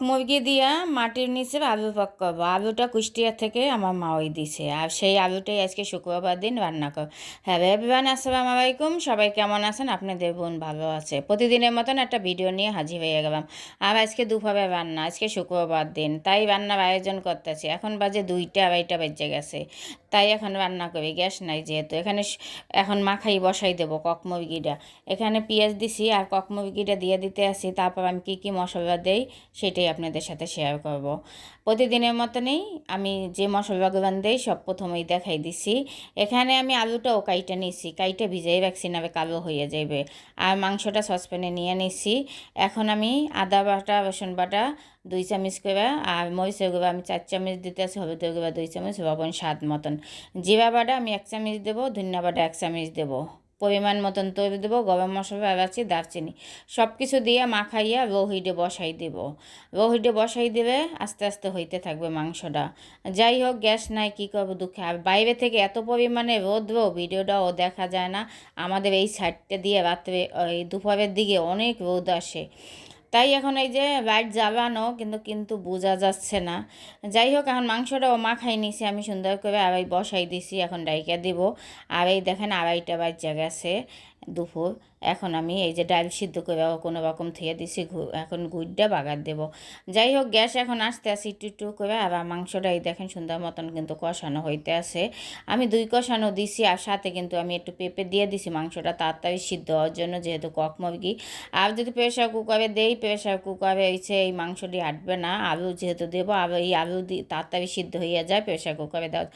মুরগি দিয়া মাটির নিচে আলু পাক করবো। আলুটা কুষ্টিয়া থেকে আমার মা ওই দিছে, আর সেই আলুটাই আজকে শুক্রবার দিন রান্না করবো। হ্যালো এভরিওয়ান, আসসালামু আলাইকুম। সবাই কেমন আছেন? আপনাদের বোন ভালো আছে। প্রতিদিনের মতন একটা ভিডিও নিয়ে হাজির হয়ে গেলাম। আর আজকে দুপুরে রান্না, আজকে শুক্রবার দিন, তাই রান্নার আয়োজন করতেছি। এখন বাজে 2টা 2:30 বেজে গেছে, তাই এখন রান্না করি। গ্যাস নাই যেহেতু, এখানে এখন মাখাই বসাই দেবো কক মুরগিটা। এখানে পেঁয়াজ দিছি আর কক মুরগিটা দিয়ে দিতে আসি। তারপর আমি কী কী মশলা দেই সেটাই আপনাদের সাথে শেয়ার করব। প্রতিদিনের মতনই আমি যে মশলাগুলো দেই সব প্রথমেই দেখাই দিছি। এখানে আমি আলুটাও কাইটা নিছি, কাইটা ভিজাই রাখছি, না কালো হয়ে যাবে। আর মাংসটা সসপ্যানে নিয়ে নিছি। এখন আমি আদা বাটা রসুন বাটা 2 চামচ করে, আর মরিচের গুঁড়ো আমি 4 চামচ দিতে আছি, হলুদের গুঁড়ো 2 চামচ, লবণ স্বাদ মতন, জিরা বাটা আমি 1 চামচ দেবো, ধনিয়া বাটা 1 চামচ দেবো, পরিমাণ মতন তৈরি দেবো, গরম মশলা এলাচি দারচিনি সব কিছু দিয়ে মাখাইয়া রোহিডে বসাই দেব। রোহিডে বসাই দিলে আস্তে আস্তে হইতে থাকবে মাংসটা। যাই হোক, গ্যাস নাই, কী করবো দুঃখে। আর বাইরে থেকে এত পরিমাণে রোদ্র, ভিডিওটাও দেখা যায় না। আমাদের এই সাইডটা দিয়ে রাত্রে ওই দুপুরের দিকে অনেক রোদ আসে, তাই এখন এই যে লাইট জ্বালানো, কিন্তু কিন্তু বোঝা যাচ্ছে না। যাই হোক, এখন মাংসটাও মাখাই নিছি আমি সুন্দর করে, আড়াই বসাই দিছি, এখন ডাইকা দিব। আর এই দেখেন 2:30 বাজে গেছে দুপুর। এখন আমি এই যে ডাল সিদ্ধ করে কোনো রকম থেকে দিছি, এখন গুড়টা বাগার দেবো। যাই হোক, গ্যাস এখন আস্তে আস্তে একটু একটু করে। আর মাংসটা এই দেখেন সুন্দর মতন কিন্তু কষানো হইতে আছে। আমি 2 কষানো দিছি, আর সাথে কিন্তু আমি একটু পেঁপে দিয়ে দিছি মাংসটা তাড়াতাড়ি সিদ্ধ হওয়ার জন্য, যেহেতু কক মুরগি। আর যদি প্রেশার কুকারে দেই, প্রেশার কুকারে হচ্ছে এই মাংসটি আটবে না, আলু যেহেতু দেবো, আর এই আলু দিয়ে তাড়াতাড়ি সিদ্ধ হয়ে যায় প্রেশার কুকারে দেওয়া।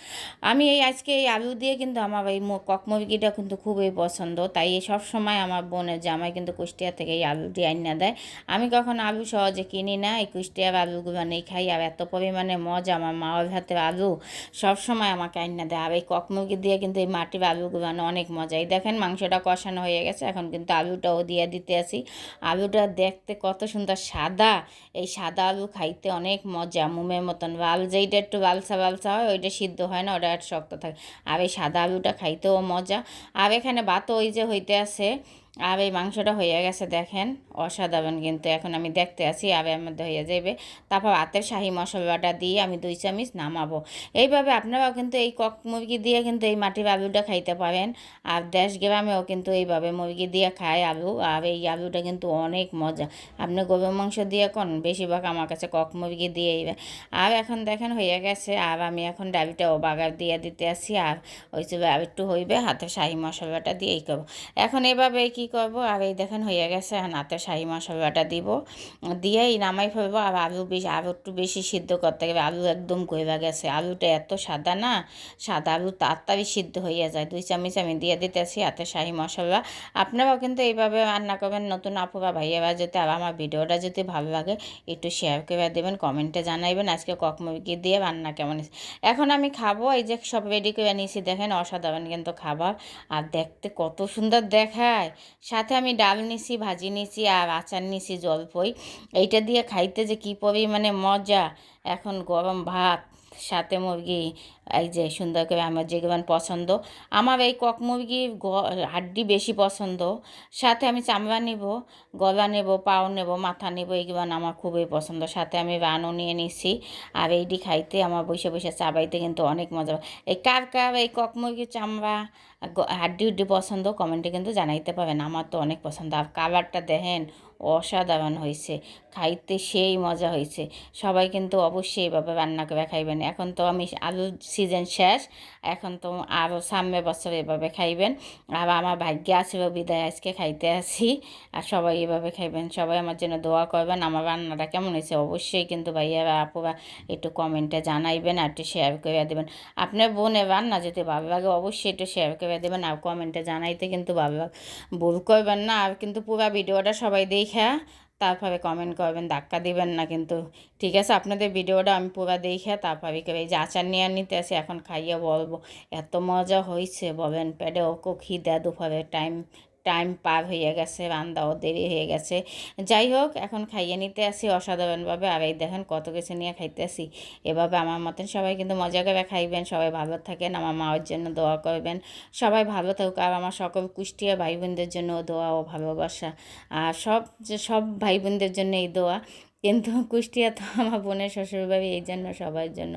আমি আজকে এই আলু দিয়ে কিন্তু আমার এই কক মুরগিটা কিন্তু খুবই পছন্দ, তাই সব সময় আমার বোনের জামাই কিন্তু কুষ্টিয়া থেকে এই আলুটি আইনা দেয়। আমি কখন আলু সহজে কিনি না, এই কুষ্টিয়ার আলুগুলো নেই খাই। আর এত পরিমাণে মজা, আমার মাওয়ার হাতের আলু সব সময় আমাকে আইনা দেয়। আর এই কক মুরগি দিয়ে কিন্তু এই মাটির আলুগুলো অনেক মজা। এই দেখেন মাংসটা কষানো হয়ে গেছে, এখন কিন্তু আলুটাও দিয়ে দিতে আসি। আলুটা দেখতে কত সুন্দর সাদা, এই সাদা আলু খাইতে অনেক মজা, মোমের মতন। লাল যেইটা একটু লালসা লালসা হয় ওইটা সিদ্ধ হয় না, ওটা একটু শক্ত থাকে। আর এই সাদা আলুটা খাইতেও মজা। আর এখানে ভাতও ওই যে হইতে আছে, আর এই মাংসটা হয়ে গেছে দেখেন, অসাধারণ কিন্তু। এখন আমি দেখতে আছি আবের মধ্যে হয়ে যাবে। তারপর হাতের শাহি মশলাটা দিয়ে আমি 2 চামচ নামাবো। এইভাবে আপনারাও কিন্তু এই কক মুরগি দিয়ে কিন্তু এই মাটির আলুটা খাইতে পারেন। আর দেশ গ্রামেও কিন্তু এইভাবে মুরগি দিয়ে খায় আলু, আর এই আলুটা কিন্তু অনেক মজা। আপনি গরুর মাংস দিয়ে কোন, বেশিরভাগ আমার কাছে কক মুরগি দিয়েই। আর এখন দেখেন হয়ে গেছে, আর আমি এখন ডালটাও বাগার দিয়ে দিতে আসি। আর ওই চুলে আর একটু হইবে, হাতে শাহি মশলাটা দিয়েই করবো। এখন এভাবে কী করবো, আর এই দেখেন হয়ে গেছে, এখন হাতে শাহি মশলাটা দিব, দিয়েই নামাই ফেলবো। আর আলু বেশি, আরও একটু বেশি সিদ্ধ করতে গেলে, আলু একদম গলে গেছে, আলুটা এত সাদা না, সাদা আলু তাড়াতাড়ি সিদ্ধ হয়ে যায়। 2 চামচ আমি দিয়ে দিতেছি হাতে শাহি মশলা। আপনারাও কিন্তু এইভাবে রান্না করবেন, নতুন আপুরা ভাইয়ারা যদি। আর আমার ভিডিওটা যদি ভালো লাগে একটু শেয়ার করে দেবেন, কমেন্টে জানাইবেন আজকে কক মুরগি দিয়ে রান্না কেমন। এখন আমি খাবো, এই যে সব রেডি করে নিয়েছি দেখেন, অসাধারণ কিন্তু খাবার। আর দেখতে কত সুন্দর দেখায়। সাথে আমি ডাল নিছি, ভাজি নিছি, আর আচার নিছি জলপই। এইটা দিয়ে খাইতে যে কী পরিমাণে মজা। এখন গরম ভাত, সাথে মুরগি, এই যে সুন্দর করে আমার যেগুলো পছন্দ। আমার এই কক মুরগির হাড্ডি বেশি পছন্দ। সাথে আমি চামড়া নেব, গলা নেব, পাও নেব, মাথা নেব, এইগুলো আমার খুবই পছন্দ। সাথে আমি রানও নিয়ে নিছি। আর এইটি খাইতে আমার বসে বসে চাবাইতে কিন্তু অনেক মজা। এই কার কার এই কক মুরগির চামড়া হাড্ডি উড্ডি পছন্দ, কমেন্টে কিন্তু জানাইতে পারেন। আমার তো অনেক পছন্দ। আর কালারটা দেখেন অসাধারণ হয়েছে, খাইতে সেই মজা হয়েছে। সবাই কিন্তু অবশ্যই এভাবে রান্না করে খাইবেন। এখন তো আমি আলুর সিজন শেষ, এখন তো আরও সামনের বছর এভাবে খাইবেন। আর আমার ভাগ্যে আছে বিদায় আজকে খাইতে আসি। আর সবাই এভাবে খাইবেন, সবাই আমার জন্য দোয়া করবেন। আমার রান্নাটা কেমন হয়েছে অবশ্যই কিন্তু ভাইয়ারা আপুরা একটু কমেন্টে জানাইবেন, আর একটু শেয়ার করে দেবেন। আপনার বোনের রান্না যদি ভালো লাগে অবশ্যই একটু শেয়ার করে দেবেন, আর কমেন্টে জানাইতে কিন্তু ভালো লাগে, ভুল করবেন না। আর কিন্তু পুরো ভিডিওটা সবাই দেখা তারপরে কমেন্ট করবেন, ধাক্কা দিবেন না কিন্তু। ঠিক আছে, আপনাদের ভিডিওটা আমি পুরো দেখে তারপরে এই যে আচার নিয়ে নিতে আসি, এখন খাইয়ে বলবো এত মজা হয়েছে বলেন। পেটে ওকে খিদে, দুপুরে টাইম টাইম পার হয়ে গেছে, রান্নাও দেরি হয়ে গেছে। যাই হোক, এখন খাইয়ে নিতে আসি অসাধারণভাবে। আর এই দেখেন কত কিছু নিয়ে খাইতে আসি। এভাবে আমার মতন সবাই কিন্তু মজা করে খাইবেন। সবাই ভালো থাকেন, আমার মায়ের জন্য দোয়া করবেন। সবাই ভালো থাকুক, আর আমার সকল কুষ্টিয়া ভাই বোনদের জন্য দোয়া ও ভালোবাসা। আর সব ভাই বোনদের জন্য এই দোয়া। কিন্তু কুষ্টিয়া তো আমার বোনের শ্বশুরবাড়ি, এই জন্য সবার জন্য